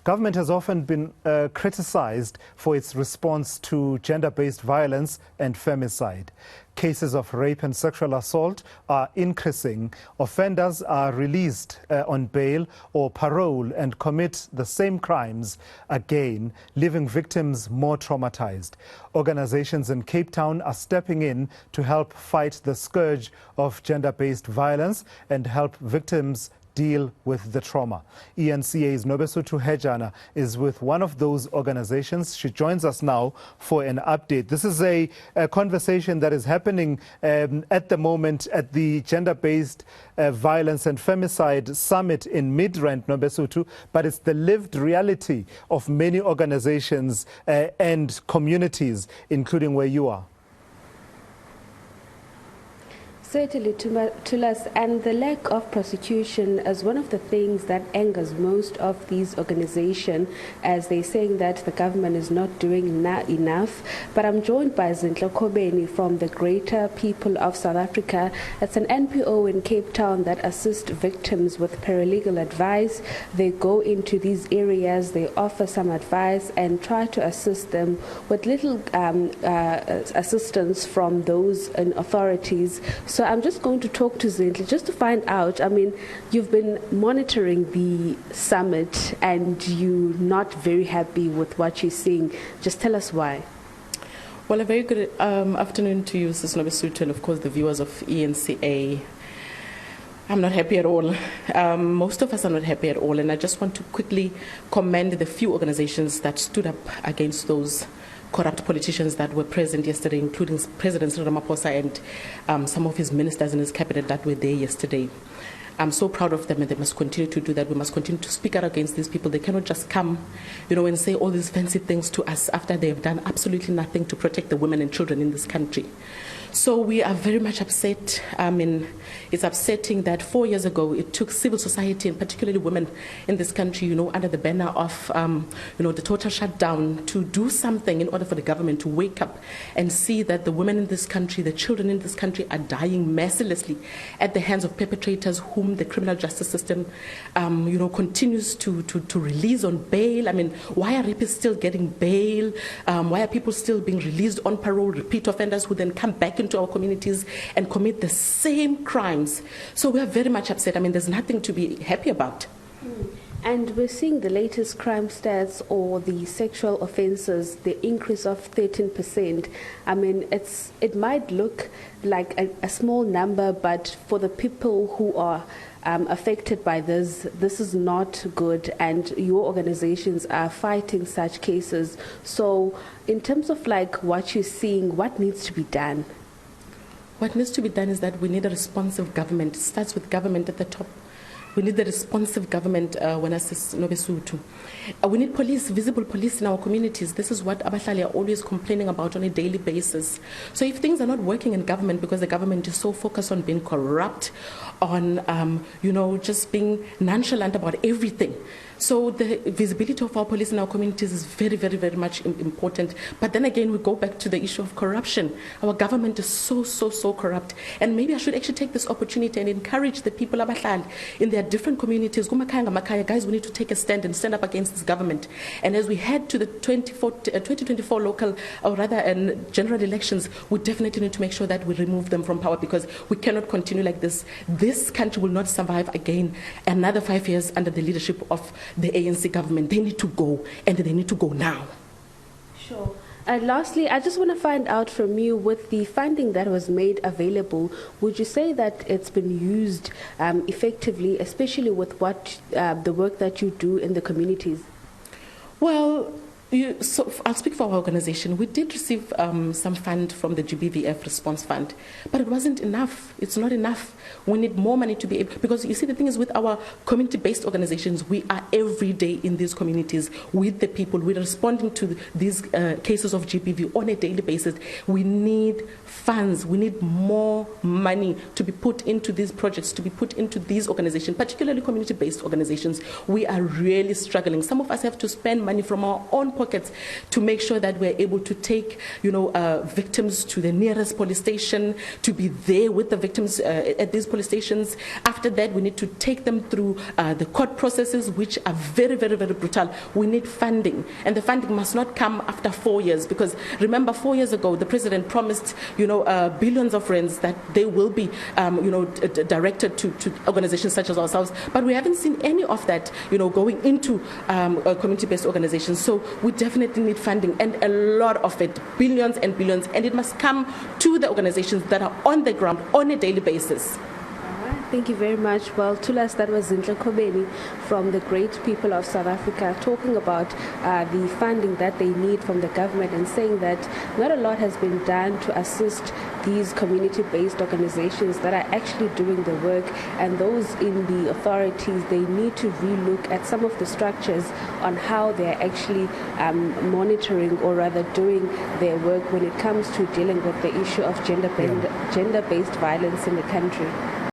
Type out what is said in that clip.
Government has often been criticized for its response to gender-based violence and femicide. Cases of rape and sexual assault are increasing. Offenders are released on bail or parole and commit the same crimes again, leaving victims more traumatized. Organizations in Cape Town are stepping in to help fight the scourge of gender-based violence and help victims deal with the trauma. eNCA's Nobesuthu Hejana is with one of those organizations. She joins us now for an update. This is a conversation that is happening at the moment at the Gender-Based Violence and Femicide Summit in Midrand, Nobesuthu, but it's the lived reality of many organizations and communities, including where you are. Certainly, Tulas, and the lack of prosecution is one of the things that angers most of these organizations, as they're saying that the government is not doing enough. But I'm joined by Zinhle Kobeni from the Greater People of South Africa. It's an NPO in Cape Town that assists victims with paralegal advice. They go into these areas, they offer some advice and try to assist them with little assistance from those in authorities. So I'm just going to talk to Zinhle just to find out, I mean, you've been monitoring the summit and you're not very happy with what you're seeing. Just tell us why. Well, a very good afternoon to you, Sis Nobesuthu, and of course the viewers of eNCA. I'm not happy at all. Most of us are not happy at all, and I just want to quickly commend the few organizations that stood up against those corrupt politicians that were present yesterday, including President Ramaphosa and some of his ministers in his cabinet that were there yesterday. I'm so proud of them, and they must continue to do that. We must continue to speak out against these people. They cannot just come, and say all these fancy things to us after they have done absolutely nothing to protect the women and children in this country. So we are very much upset. It's upsetting that 4 years ago it took civil society, and particularly women in this country, under the banner of, the total shutdown, to do something in order for the government to wake up and see that the women in this country, the children in this country are dying mercilessly at the hands of perpetrators whom the criminal justice system, continues to release on bail. I mean, why are rapists still getting bail? Why are people still being released on parole, repeat offenders who then come back into our communities and commit the same crimes? So we are very much upset. I mean, there's nothing to be happy about. And we're seeing the latest crime stats or the sexual offenses, the increase of 13%. I mean, it might look like a small number, but for the people who are affected by this is not good, and your organizations are fighting such cases. So in terms of what you're seeing, what needs to be done? What needs to be done is that we need a responsive government. It starts with government at the top. We need the responsive government, when I say Nobesuthu. We need police, visible police in our communities. This is what Abahlali are always complaining about on a daily basis. So if things are not working in government because the government is so focused on being corrupt, on, just being nonchalant about everything. So the visibility of our police in our communities is very, very, very much important. But then again, we go back to the issue of corruption. Our government is so corrupt. And maybe I should actually take this opportunity and encourage the people of Abahlali in their different communities. Guys, we need to take a stand and stand up against this government. And as we head to the 2024 local, or rather general elections, we definitely need to make sure that we remove them from power, because we cannot continue like this. This country will not survive again another 5 years under the leadership of the ANC government. They need to go, and they need to go now. Sure. Lastly, I just want to find out from you, with the funding that was made available, would you say that it's been used effectively, especially with the work that you do in the communities? Well, so I'll speak for our organization. We did receive some fund from the GBV response fund, but it wasn't enough. It's not enough. We need more money to be able, because you see, the thing is, with our community-based organizations, we are every day in these communities with the people. We're responding to these cases of GBV on a daily basis. We need funds. We need more money to be put into these projects, to be put into these organizations, particularly community-based organizations. We are really struggling. Some of us have to spend money from our own pockets to make sure that we're able to take, victims to the nearest police station, to be there with the victims at these police stations. After that, we need to take them through the court processes, which are very, very, very brutal. We need funding, and the funding must not come after 4 years, because remember, 4 years ago, the president promised, billions of rands that they will be, directed to organizations such as ourselves, but we haven't seen any of that, going into community-based organizations. So we definitely need funding, and a lot of it, billions and billions, and it must come to the organizations that are on the ground on a daily basis. Thank you very much. Well, Tulas, that was Zinhle Khobeni from the Great People of South Africa talking about the funding that they need from the government, and saying that not a lot has been done to assist these community-based organizations that are actually doing the work, and those in the authorities, they need to relook at some of the structures on how they're actually monitoring, or rather doing their work when it comes to dealing with the issue of gender-based violence in the country.